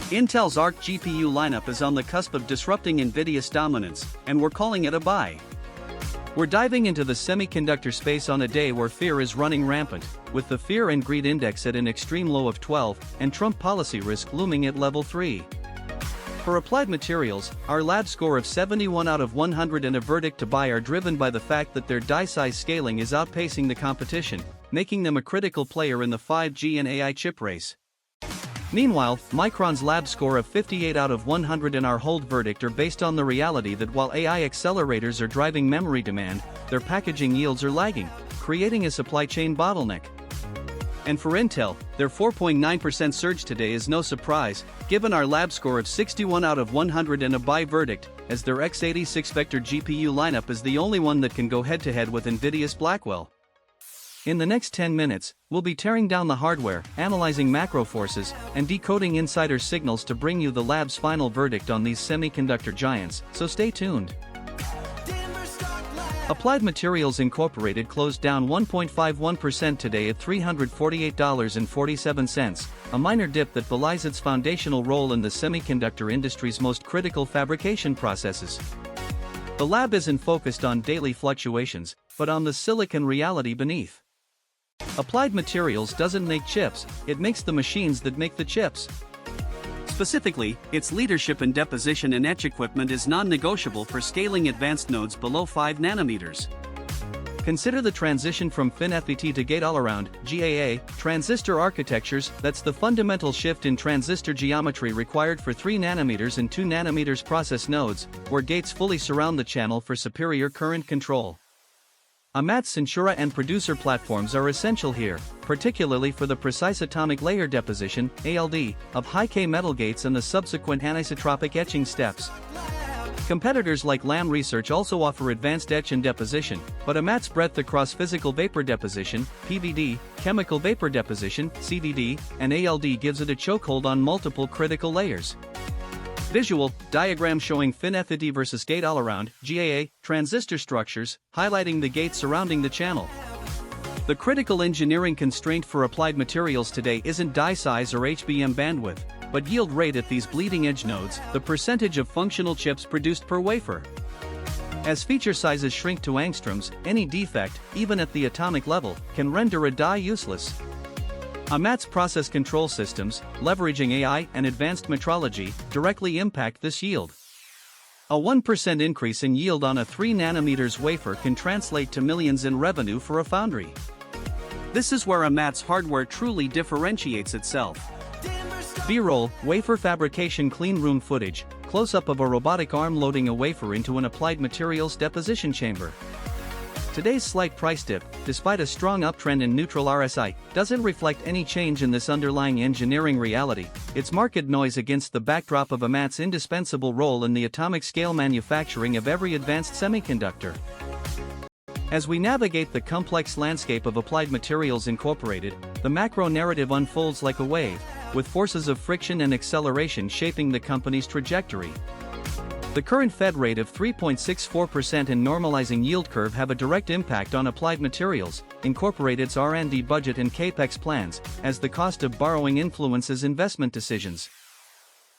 Intel's Arc GPU lineup is on the cusp of disrupting NVIDIA's dominance, and we're calling it a buy. We're diving into the semiconductor space on a day where fear is running rampant, with the fear and greed index at an extreme low of 12, and Trump policy risk looming at level 3. For Applied Materials, our lab score of 71 out of 100 and a verdict to buy are driven by the fact that their die size scaling is outpacing the competition, making them a critical player in the 5G and AI chip race. Meanwhile, Micron's lab score of 58 out of 100 and our hold verdict are based on the reality that while AI accelerators are driving memory demand, their packaging yields are lagging, creating a supply chain bottleneck. And for Intel, their 4.9% surge today is no surprise, given our lab score of 61 out of 100 and a buy verdict, as their x86 vector GPU lineup is the only one that can go head-to-head with NVIDIA's Blackwell. In the next 10 minutes, we'll be tearing down the hardware, analyzing macro forces, and decoding insider signals to bring you the lab's final verdict on these semiconductor giants, so stay tuned. Applied Materials Incorporated closed down 1.51% today at $348.47, a minor dip that belies its foundational role in the semiconductor industry's most critical fabrication processes. The lab isn't focused on daily fluctuations, but on the silicon reality beneath. Applied Materials doesn't make chips, it makes the machines that make the chips. Specifically, its leadership in deposition and etch equipment is non-negotiable for scaling advanced nodes below 5 nanometers. Consider the transition from FinFET to gate-all-around (GAA) transistor architectures. That's the fundamental shift in transistor geometry required for 3 nanometers and 2 nanometers process nodes, where gates fully surround the channel for superior current control. AMAT's Censura and producer platforms are essential here, particularly for the precise atomic layer deposition (ALD) of high-K metal gates and the subsequent anisotropic etching steps. Competitors like Lam Research also offer advanced etch and deposition, but AMAT's breadth across physical vapor deposition (PVD), chemical vapor deposition (CVD), and ALD gives it a chokehold on multiple critical layers. Visual diagram showing FinFET versus gate-all-around (GAA) transistor structures, highlighting the gates surrounding the channel. The critical engineering constraint for Applied Materials today isn't die size or HBM bandwidth, but yield rate at these bleeding-edge nodes, the percentage of functional chips produced per wafer. As feature sizes shrink to angstroms, any defect, even at the atomic level, can render a die useless. AMAT's process control systems, leveraging AI and advanced metrology, directly impact this yield. A 1% increase in yield on a 3 nanometers wafer can translate to millions in revenue for a foundry. This is where AMAT's hardware truly differentiates itself. B-roll, wafer fabrication cleanroom footage, close-up of a robotic arm loading a wafer into an Applied Materials deposition chamber. Today's slight price dip, despite a strong uptrend in neutral RSI, doesn't reflect any change in this underlying engineering reality. It's market noise against the backdrop of AMAT's indispensable role in the atomic scale manufacturing of every advanced semiconductor. As we navigate the complex landscape of Applied Materials Incorporated, the macro narrative unfolds like a wave, with forces of friction and acceleration shaping the company's trajectory. The current Fed rate of 3.64% and normalizing yield curve have a direct impact on Applied Materials Incorporated's R&D budget and capex plans, as the cost of borrowing influences investment decisions.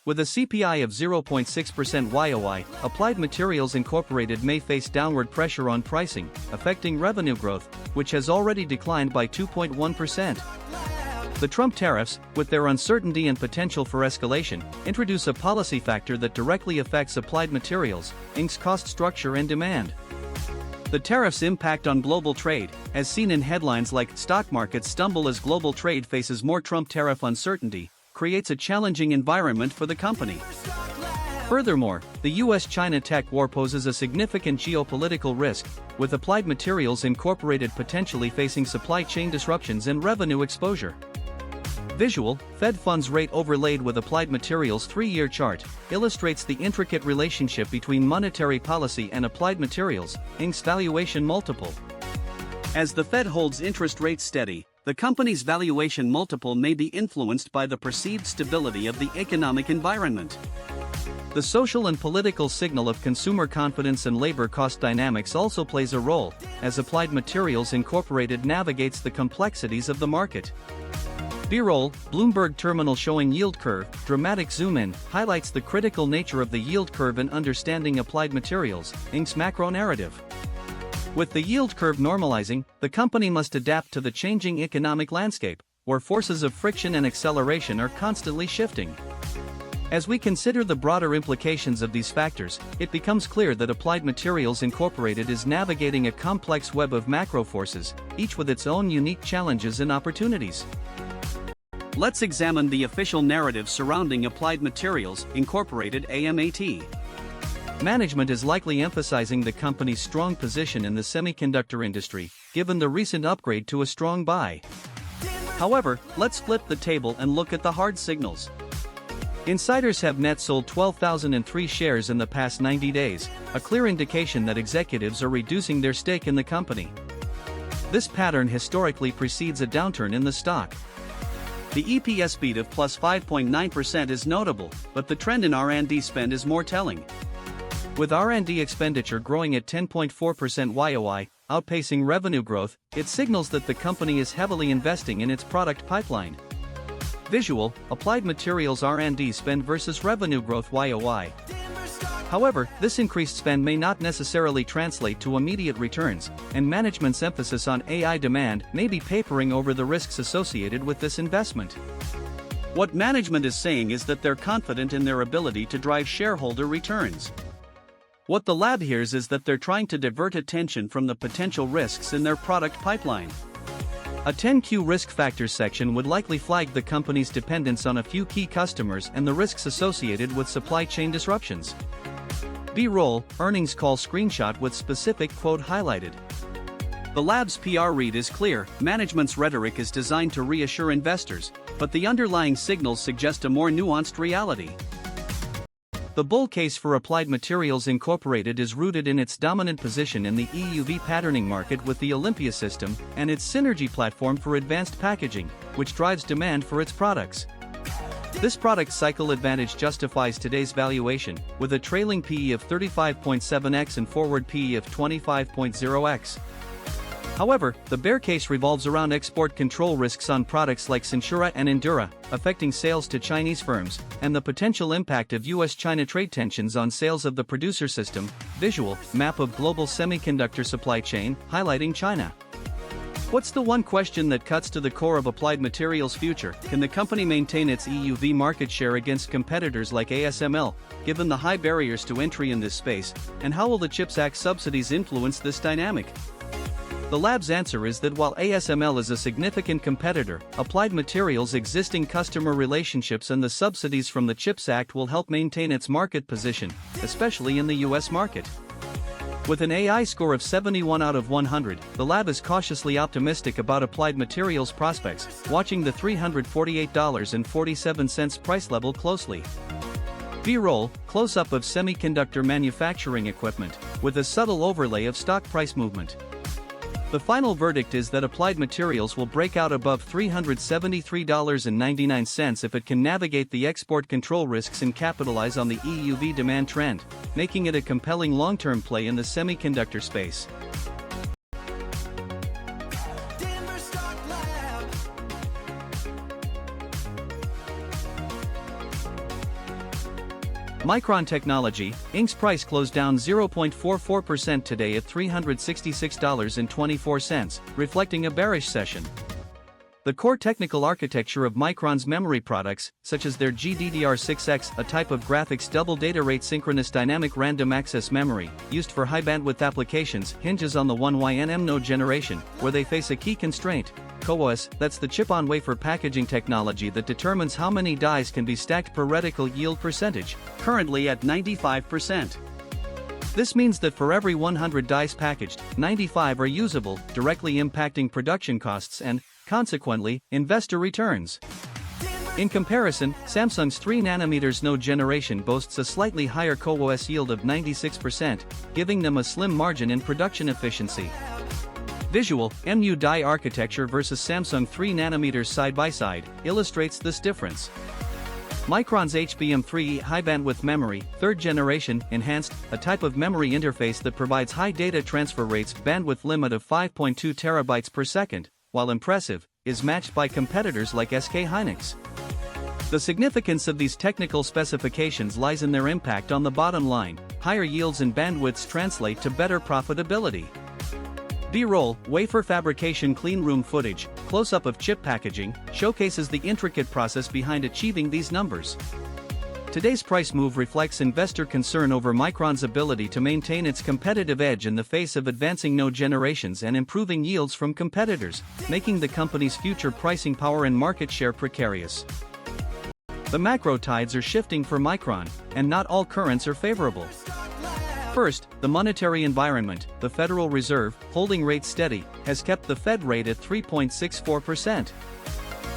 With a CPI of 0.6% YOY, Applied Materials Incorporated may face downward pressure on pricing, affecting revenue growth, which has already declined by 2.1%. The Trump tariffs, with their uncertainty and potential for escalation, introduce a policy factor that directly affects Applied Materials Inc.'s cost structure and demand. The tariffs' impact on global trade, as seen in headlines like "Stock markets stumble as global trade faces more Trump tariff uncertainty," creates a challenging environment for the company. Furthermore, the US-China tech war poses a significant geopolitical risk, with Applied Materials Incorporated potentially facing supply chain disruptions and revenue exposure. Visual, Fed funds rate overlaid with Applied Materials' 3-year chart, illustrates the intricate relationship between monetary policy and Applied Materials Inc.'s valuation multiple. As the Fed holds interest rates steady, the company's valuation multiple may be influenced by the perceived stability of the economic environment. The social and political signal of consumer confidence and labor cost dynamics also plays a role, as Applied Materials Incorporated navigates the complexities of the market. B-roll, Bloomberg terminal showing yield curve, dramatic zoom in, highlights the critical nature of the yield curve in understanding Applied Materials, Inc.'s macro narrative. With the yield curve normalizing, the company must adapt to the changing economic landscape, where forces of friction and acceleration are constantly shifting. As we consider the broader implications of these factors, it becomes clear that Applied Materials Incorporated is navigating a complex web of macro forces, each with its own unique challenges and opportunities. Let's examine the official narrative surrounding Applied Materials Incorporated (AMAT). Management is likely emphasizing the company's strong position in the semiconductor industry, given the recent upgrade to a strong buy. However, let's flip the table and look at the hard signals. Insiders have net sold 12,003 shares in the past 90 days, a clear indication that executives are reducing their stake in the company. This pattern historically precedes a downturn in the stock. The EPS beat of plus 5.9% is notable, but the trend in R&D spend is more telling. With R&D expenditure growing at 10.4% YOY, outpacing revenue growth, it signals that the company is heavily investing in its product pipeline. Visual, Applied Materials R&D spend versus revenue growth YOY. However, this increased spend may not necessarily translate to immediate returns, and management's emphasis on AI demand may be papering over the risks associated with this investment. What management is saying is that they're confident in their ability to drive shareholder returns. What the lab hears is that they're trying to divert attention from the potential risks in their product pipeline. A 10Q risk factors section would likely flag the company's dependence on a few key customers and the risks associated with supply chain disruptions. B-roll, earnings call screenshot with specific quote highlighted. The lab's PR read is clear, management's rhetoric is designed to reassure investors, but the underlying signals suggest a more nuanced reality. The bull case for Applied Materials Incorporated is rooted in its dominant position in the EUV patterning market with the Olympia system and its synergy platform for advanced packaging, which drives demand for its products. This product cycle advantage justifies today's valuation, with a trailing PE of 35.7x and forward PE of 25.0x. However, the bear case revolves around export control risks on products like Censura and Endura, affecting sales to Chinese firms, and the potential impact of US-China trade tensions on sales of the producer system. Visual, map of global semiconductor supply chain, highlighting China. What's the one question that cuts to the core of Applied Materials' future? Can the company maintain its EUV market share against competitors like ASML, given the high barriers to entry in this space, and how will the CHIPS Act subsidies influence this dynamic? The lab's answer is that while ASML is a significant competitor, Applied Materials' existing customer relationships and the subsidies from the CHIPS Act will help maintain its market position, especially in the US market. With an AI score of 71 out of 100, the lab is cautiously optimistic about Applied Materials' prospects, watching the $348.47 price level closely. B-roll, close-up of semiconductor manufacturing equipment, with a subtle overlay of stock price movement. The final verdict is that Applied Materials will break out above $373.99 if it can navigate the export control risks and capitalize on the EUV demand trend, making it a compelling long-term play in the semiconductor space. Micron Technology, Inc.'s price closed down 0.44% today at $366.24, reflecting a bearish session. The core technical architecture of Micron's memory products, such as their GDDR6X, a type of graphics double data rate synchronous dynamic random access memory, used for high bandwidth applications, hinges on the 1YNM node generation, where they face a key constraint. CoWoS, that's the chip-on-wafer packaging technology that determines how many dies can be stacked per reticle yield percentage, currently at 95%. This means that for every 100 dies packaged, 95 are usable, directly impacting production costs and, consequently, investor returns. In comparison, Samsung's 3nm node generation boasts a slightly higher CoWoS yield of 96%, giving them a slim margin in production efficiency. Visual, MU die architecture versus Samsung 3nm side-by-side, illustrates this difference. Micron's HBM3E high-bandwidth memory, 3rd generation, enhanced, a type of memory interface that provides high data transfer rates, bandwidth limit of 5.2 terabytes per second. While impressive, is matched by competitors like SK Hynix. The significance of these technical specifications lies in their impact on the bottom line. Higher yields and bandwidths translate to better profitability. B-roll, wafer fabrication cleanroom footage, close-up of chip packaging, showcases the intricate process behind achieving these numbers. Today's price move reflects investor concern over Micron's ability to maintain its competitive edge in the face of advancing node generations and improving yields from competitors, making the company's future pricing power and market share precarious. The macro tides are shifting for Micron, and not all currents are favorable. First, the monetary environment. The Federal Reserve, holding rates steady, has kept the Fed rate at 3.64%.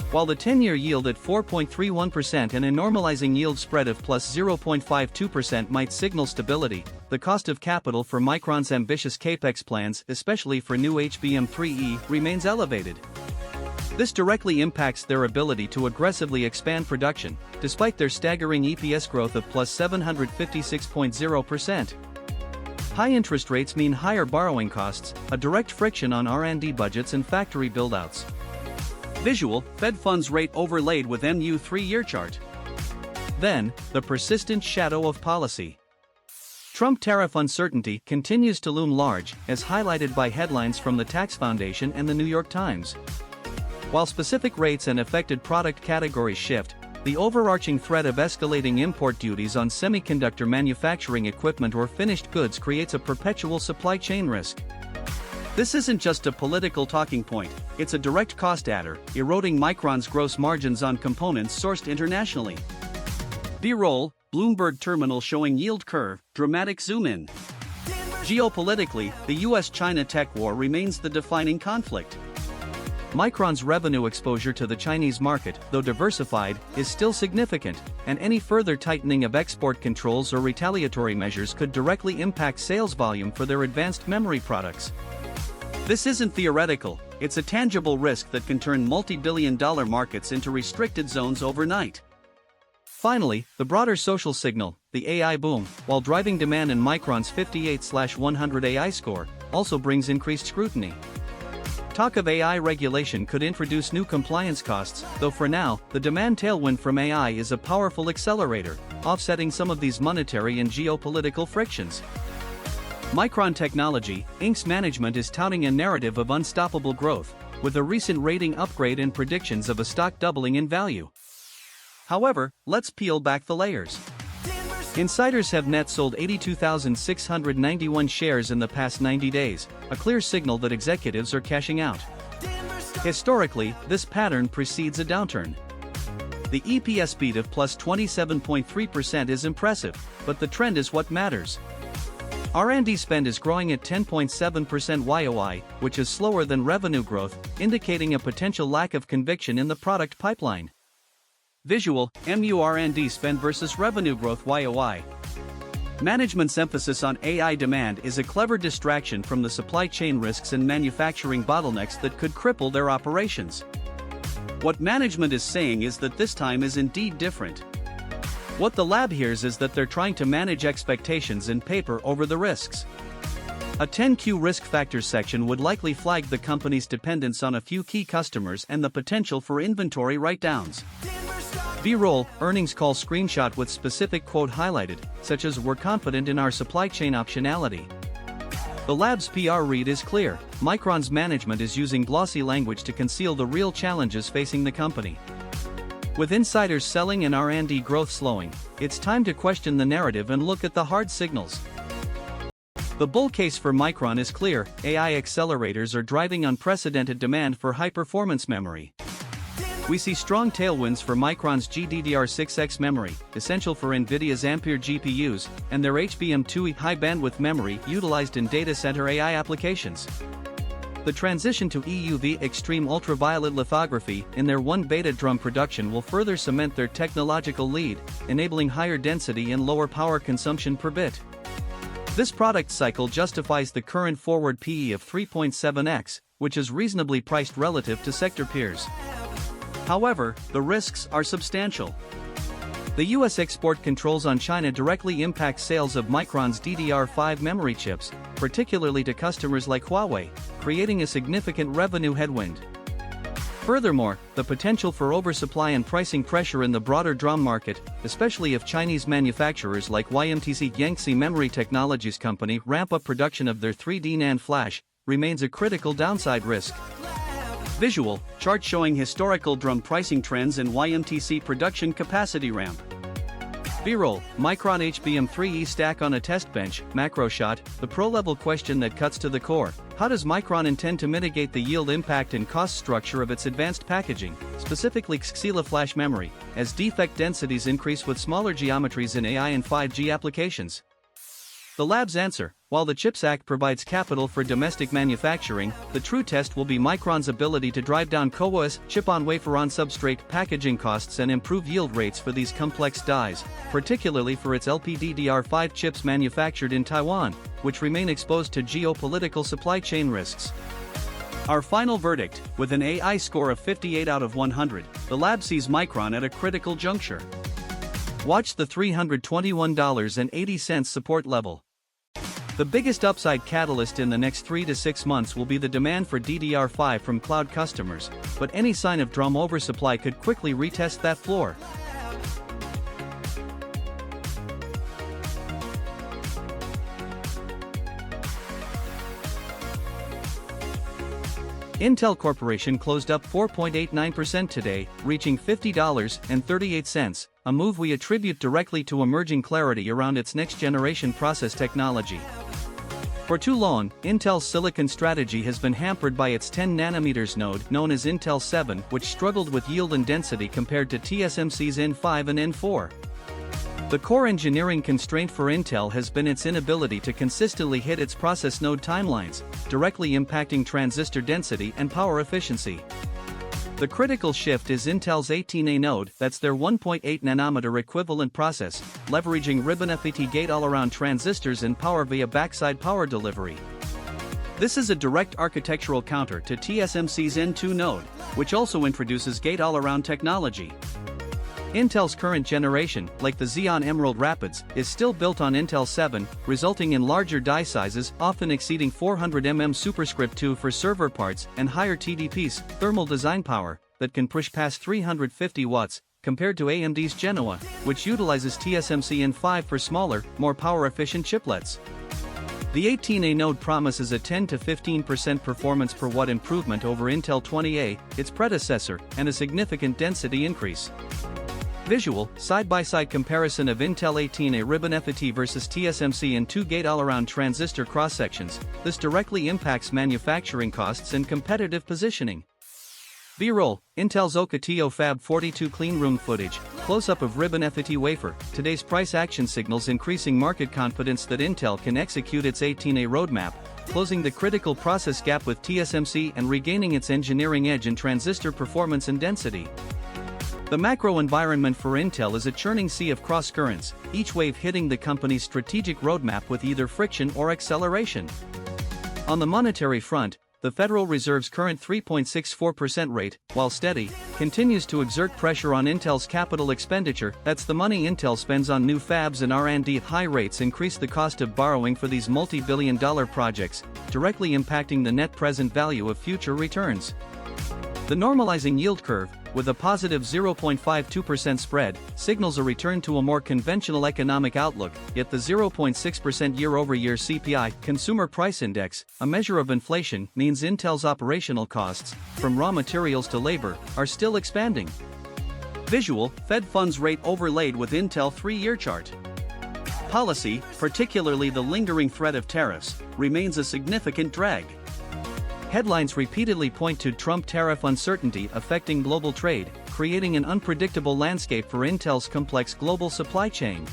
While the 10-year yield at 4.31% and a normalizing yield spread of plus 0.52% might signal stability, the cost of capital for Micron's ambitious capex plans, especially for new HBM3E, remains elevated. This directly impacts their ability to aggressively expand production, despite their staggering EPS growth of plus 756.0%. High interest rates mean higher borrowing costs, a direct friction on R&D budgets and factory buildouts. Visual, Fed funds rate overlaid with MU 3-year chart. Then, the persistent shadow of policy. Trump tariff uncertainty continues to loom large, as highlighted by headlines from the Tax Foundation and the New York Times. While specific rates and affected product categories shift, the overarching threat of escalating import duties on semiconductor manufacturing equipment or finished goods creates a perpetual supply chain risk. This isn't just a political talking point, it's a direct cost adder, eroding Micron's gross margins on components sourced internationally. B-roll, Bloomberg terminal showing yield curve, dramatic zoom in. Geopolitically, the US-China tech war remains the defining conflict. Micron's revenue exposure to the Chinese market, though diversified, is still significant, and any further tightening of export controls or retaliatory measures could directly impact sales volume for their advanced memory products. This isn't theoretical, it's a tangible risk that can turn multi-billion-dollar markets into restricted zones overnight. Finally, the broader social signal, the AI boom, while driving demand in Micron's 58/100 AI score, also brings increased scrutiny. Talk of AI regulation could introduce new compliance costs, though for now, the demand tailwind from AI is a powerful accelerator, offsetting some of these monetary and geopolitical frictions. Micron Technology, Inc.'s management is touting a narrative of unstoppable growth, with a recent rating upgrade and predictions of a stock doubling in value. However, let's peel back the layers. Insiders have net sold 82,691 shares in the past 90 days, a clear signal that executives are cashing out. Historically, this pattern precedes a downturn. The EPS beat of plus 27.3% is impressive, but the trend is what matters. R&D spend is growing at 10.7% YOY, which is slower than revenue growth, indicating a potential lack of conviction in the product pipeline. Visual, MU R&D spend versus revenue growth YOY. Management's emphasis on AI demand is a clever distraction from the supply chain risks and manufacturing bottlenecks that could cripple their operations. What management is saying is that this time is indeed different. What the lab hears is that they're trying to manage expectations and paper over the risks. A 10Q risk factors section would likely flag the company's dependence on a few key customers and the potential for inventory write-downs. B-roll, earnings call screenshot with specific quote highlighted, such as "We're confident in our supply chain optionality." The lab's PR read is clear: Micron's management is using glossy language to conceal the real challenges facing the company. With insiders selling and R&D growth slowing, it's time to question the narrative and look at the hard signals. The bull case for Micron is clear: AI accelerators are driving unprecedented demand for high-performance memory. We see strong tailwinds for Micron's GDDR6X memory, essential for NVIDIA's Ampere GPUs, and their HBM2E high-bandwidth memory utilized in data center AI applications. The transition to EUV extreme ultraviolet lithography in their 1-beta drum production will further cement their technological lead, enabling higher density and lower power consumption per bit. This product cycle justifies the current forward PE of 3.7x, which is reasonably priced relative to sector peers. However, the risks are substantial. The U.S. export controls on China directly impact sales of Micron's DDR5 memory chips, particularly to customers like Huawei, creating a significant revenue headwind. Furthermore, the potential for oversupply and pricing pressure in the broader DRAM market, especially if Chinese manufacturers like INTC Yangtze Memory Technologies Company ramp up production of their 3D NAND flash, remains a critical downside risk. Visual chart showing historical DRAM pricing trends and YMTC production capacity ramp. B-roll, Micron HBM3E stack on a test bench, macro shot, the pro-level question that cuts to the core. How does Micron intend to mitigate the yield impact and cost structure of its advanced packaging, specifically XCLA flash memory, as defect densities increase with smaller geometries in AI and 5G applications? The lab's answer: while the CHIPS Act provides capital for domestic manufacturing, the true test will be Micron's ability to drive down CoWoS, chip-on-wafer-on-substrate packaging costs and improve yield rates for these complex dies, particularly for its LPDDR5 chips manufactured in Taiwan, which remain exposed to geopolitical supply chain risks. Our final verdict, with an AI score of 58 out of 100, the lab sees Micron at a critical juncture. Watch the $321.80 support level. The biggest upside catalyst in the next 3 to 6 months will be the demand for DDR5 from cloud customers, but any sign of DRAM oversupply could quickly retest that floor. Intel Corporation closed up 4.89% today, reaching $50.38, a move we attribute directly to emerging clarity around its next-generation process technology. For too long, Intel's silicon strategy has been hampered by its 10nm node known as Intel 7, which struggled with yield and density compared to TSMC's N5 and N4. The core engineering constraint for Intel has been its inability to consistently hit its process node timelines, directly impacting transistor density and power efficiency. The critical shift is Intel's 18A node, that's their 1.8nm equivalent process, leveraging ribbon FET gate-all-around transistors and power via backside power delivery. This is a direct architectural counter to TSMC's N2 node, which also introduces gate-all-around technology. Intel's current generation, like the Xeon Emerald Rapids, is still built on Intel 7, resulting in larger die sizes, often exceeding 400mm superscript 2 for server parts, and higher TDPs, thermal design power, that can push past 350 watts, compared to AMD's Genoa, which utilizes TSMC N5 for smaller, more power-efficient chiplets. The 18A node promises a 10 to 15% performance per watt improvement over Intel 20A, its predecessor, and a significant density increase. Visual, side-by-side comparison of Intel 18A ribbon FET versus TSMC and 2 gate-all-around transistor cross-sections. This directly impacts manufacturing costs and competitive positioning. B-roll, Intel's Ocotillo Fab 42 cleanroom footage, close-up of ribbon FET wafer. Today's price action signals increasing market confidence that Intel can execute its 18A roadmap, closing the critical process gap with TSMC and regaining its engineering edge in transistor performance and density. The macro environment for Intel is a churning sea of cross-currents, each wave hitting the company's strategic roadmap with either friction or acceleration. On the monetary front, the Federal Reserve's current 3.64% rate, while steady, continues to exert pressure on Intel's capital expenditure. That's the money Intel spends on new fabs and R&D. High rates increase the cost of borrowing for these multi-billion-dollar projects, directly impacting the net present value of future returns. The normalizing yield curve, with a positive 0.52% spread, signals a return to a more conventional economic outlook, yet the 0.6% year-over-year CPI, Consumer Price Index, a measure of inflation, means Intel's operational costs, from raw materials to labor, are still expanding. Visual, Fed funds rate overlaid with Intel 3-year chart. Policy, particularly the lingering threat of tariffs, remains a significant drag. Headlines repeatedly point to Trump tariff uncertainty affecting global trade, creating an unpredictable landscape for Intel's complex global supply chain.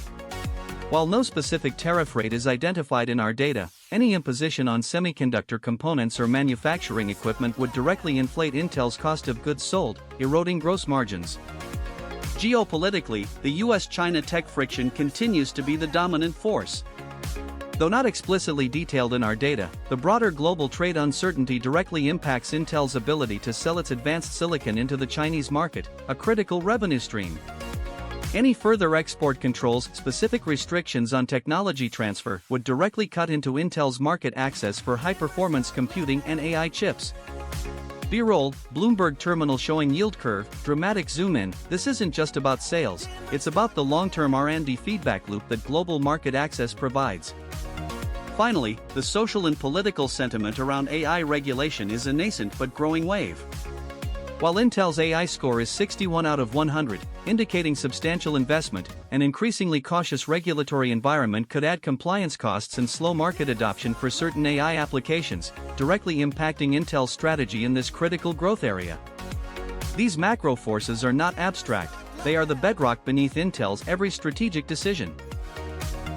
While no specific tariff rate is identified in our data, any imposition on semiconductor components or manufacturing equipment would directly inflate Intel's cost of goods sold, eroding gross margins. Geopolitically, the US-China tech friction continues to be the dominant force. Though not explicitly detailed in our data, the broader global trade uncertainty directly impacts Intel's ability to sell its advanced silicon into the Chinese market, a critical revenue stream. Any further export controls, specific restrictions on technology transfer, would directly cut into Intel's market access for high-performance computing and AI chips. B-roll, Bloomberg terminal showing yield curve, dramatic zoom in. This isn't just about sales, it's about the long-term R&D feedback loop that global market access provides. Finally, the social and political sentiment around AI regulation is a nascent but growing wave. While Intel's AI score is 61 out of 100, indicating substantial investment, an increasingly cautious regulatory environment could add compliance costs and slow market adoption for certain AI applications, directly impacting Intel's strategy in this critical growth area. These macro forces are not abstract, they are the bedrock beneath Intel's every strategic decision.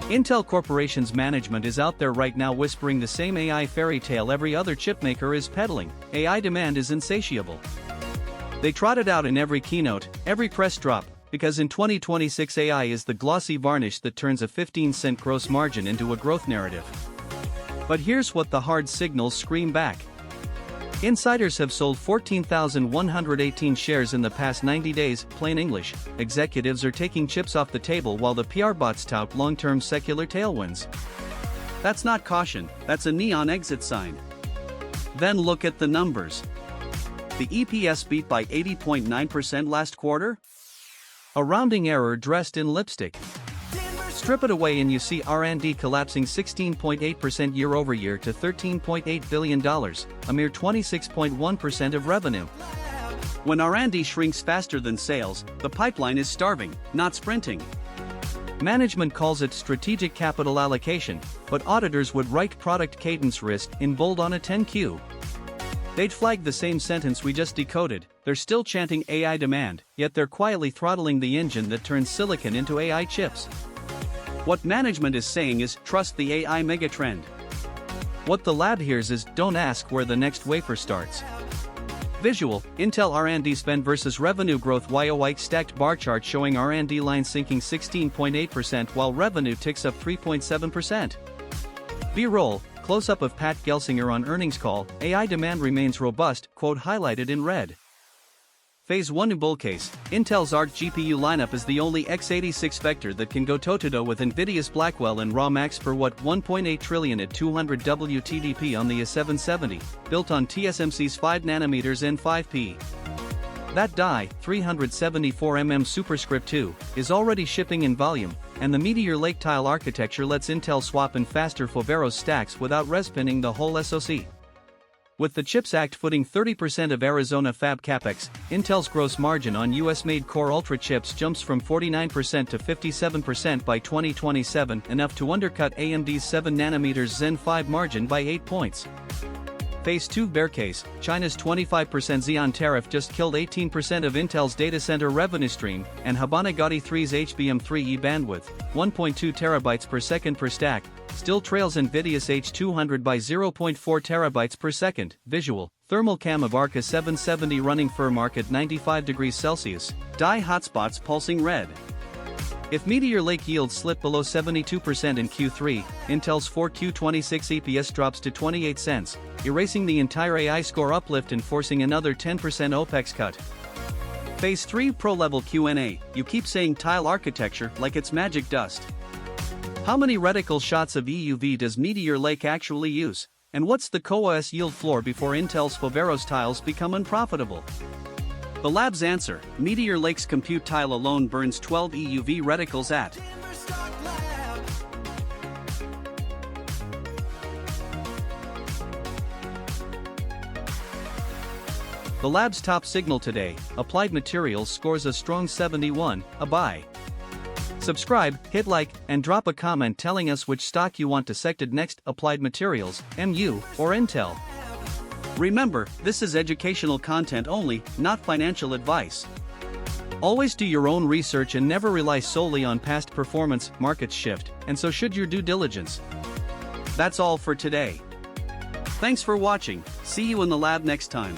Intel Corporation's management is out there right now whispering the same AI fairy tale every other chipmaker is peddling. AI demand is insatiable. They trot it out in every keynote, every press drop, because in 2026 AI is the glossy varnish that turns a 15-cent gross margin into a growth narrative. But here's what the hard signals scream back. Insiders have sold 14,118 shares in the past 90 days, plain English, executives are taking chips off the table while the PR bots tout long-term secular tailwinds. That's not caution, that's a neon exit sign. Then look at the numbers. The EPS beat by 80.9% last quarter? A rounding error dressed in lipstick. Strip it away and you see R&D collapsing 16.8% year-over-year to $13.8 billion, a mere 26.1% of revenue. When R&D shrinks faster than sales, the pipeline is starving, not sprinting. Management calls it strategic capital allocation, but auditors would write product cadence risk in bold on a 10Q. They'd flag the same sentence we just decoded, they're still chanting AI demand, yet they're quietly throttling the engine that turns silicon into AI chips. What management is saying is, trust the AI megatrend. What the lab hears is, don't ask where the next wafer starts. Visual, Intel R&D spend versus revenue growth YoY stacked bar chart showing R&D line sinking 16.8% while revenue ticks up 3.7%. B-roll, close-up of Pat Gelsinger on earnings call, AI demand remains robust, quote highlighted in red. Phase 1 bull case, Intel's ARC GPU lineup is the only x86 vector that can go toe-to-toe with NVIDIA's Blackwell and raw max per watt 1.8 trillion at 200 WTDP on the A770, built on TSMC's 5nm N5P. That die, 374mm Superscript 2, is already shipping in volume, and the Meteor Lake tile architecture lets Intel swap in faster Foveros stacks without respinning the whole SoC. With the CHIPS Act footing 30% of Arizona fab capex, Intel's gross margin on US-made Core Ultra chips jumps from 49% to 57% by 2027, enough to undercut AMD's 7nm Zen 5 margin by 8 points. Phase 2 bear case, China's 25% Xeon tariff just killed 18% of Intel's data center revenue stream, and Habana Gaudi 3's HBM3E bandwidth, 1.2 terabytes per second per stack, still trails NVIDIA's H200 by 0.4 terabytes per second. Visual, thermal cam of Arca 770 running firm arc at 95 degrees Celsius, die hotspots pulsing red. If Meteor Lake yields slip below 72% in Q3, Intel's 4Q26 EPS drops to 28 cents, erasing the entire AI score uplift and forcing another 10% OPEX cut. Phase 3 Pro-level Q&A, you keep saying tile architecture like it's magic dust. How many reticle shots of EUV does Meteor Lake actually use? And what's the CoOS yield floor before Intel's Foveros tiles become unprofitable? The lab's answer, Meteor Lake's compute tile alone burns 12 EUV reticles at. The lab's top signal today, Applied Materials scores a strong 71, a buy. Subscribe, hit like, and drop a comment telling us which stock you want dissected next, Applied Materials, MU, or Intel. Remember, this is educational content only, not financial advice. Always do your own research and never rely solely on past performance. Markets shift, and so should your due diligence. That's all for today. Thanks for watching, see you in the lab next time.